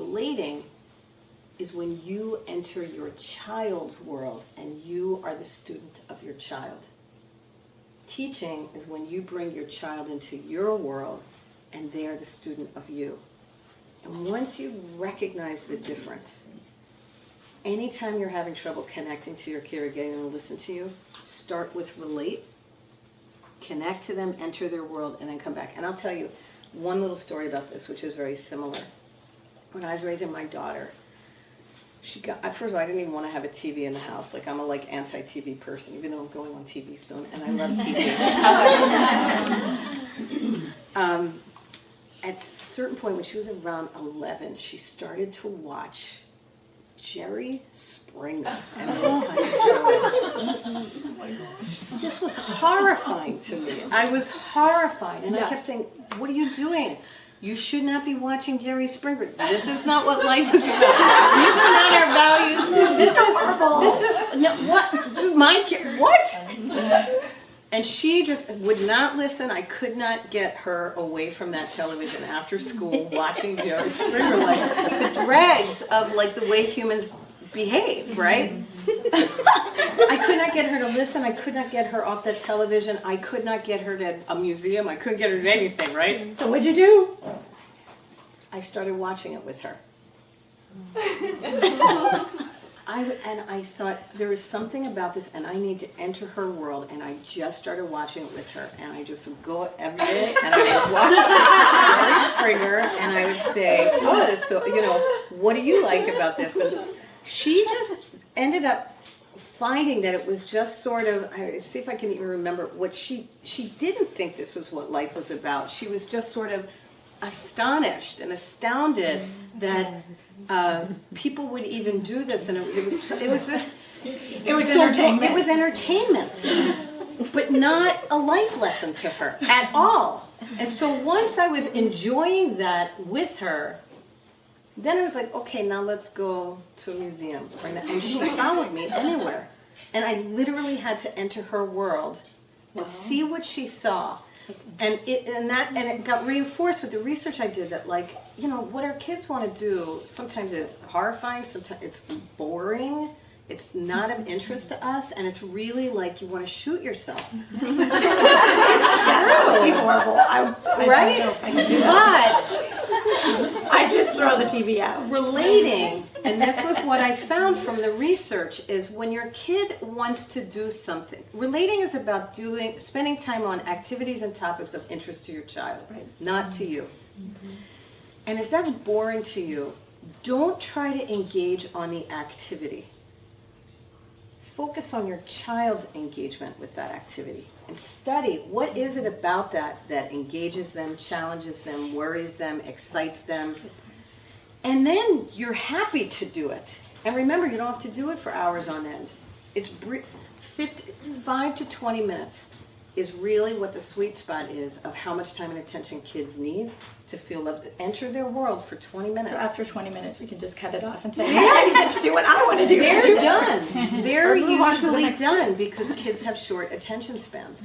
relating is when you enter your child's world and you are the student of your child. Teaching is when you bring your child into your world and they are the student of you. And once you recognize the difference, anytime you're having trouble connecting to your kid or getting them to listen to you, start with relate, connect to them, enter their world, and then come back. And I'll tell you one little story about this, which is very similar. When I was raising my daughter, first of all, I didn't even want to have a TV in the house. Like, I'm a anti-TV person, even though I'm going on TV soon, and I love TV. At a certain point, when she was around 11, she started to watch Jerry Springer, and it was kind of oh my gosh. This was horrifying to me. I was horrified, and I kept saying, "What are you doing? You should not be watching Jerry Springer. This is not what life is about. These are not our values. This is no, what? My kid, what?" And she just would not listen. I could not get her away from that television after school watching Jerry Springer, the dregs of the way humans behave, right? I could not get her to listen. I could not get her off that television. I could not get her to a museum. I couldn't get her to anything, right? So what'd you do? I started watching it with her. I thought there was something about this, and I need to enter her world, and I just started watching it with her, and I just would go every day, and I would watch Jerry Springer, and I would say, "Oh, this so what do you like about this?" And she just ended up finding that it was just sort of, see if I can even remember what she didn't think this was what life was about. She was just sort of astonished and astounded that people would even do this, and it was entertainment. It was entertainment, but not a life lesson to her at all. And so once I was enjoying that with her, then I was like, okay, now let's go to a museum. And she followed me anywhere, and I literally had to enter her world and see what she saw. And it got reinforced with the research I did that what our kids want to do sometimes is horrifying, sometimes it's boring, it's not of interest to us, and it's really you want to shoot yourself. It's true. Horrible. Right? But I just throw the TV out. Relating, and this was what I found from the research, is when your kid wants to do something. Relating is about spending time on activities and topics of interest to your child, not to you. Mm-hmm. And if that's boring to you, don't try to engage on the activity. Focus on your child's engagement with that activity and study what is it about that engages them, challenges them, worries them, excites them. And then you're happy to do it. And remember, you don't have to do it for hours on end. It's 5 to 20 minutes is really what the sweet spot is of how much time and attention kids need to feel loved. Enter their world for 20 minutes. So after 20 minutes, we can just cut it off and say, "Yeah, you get to do what I want to do." They're done. They're usually done because kids have short attention spans.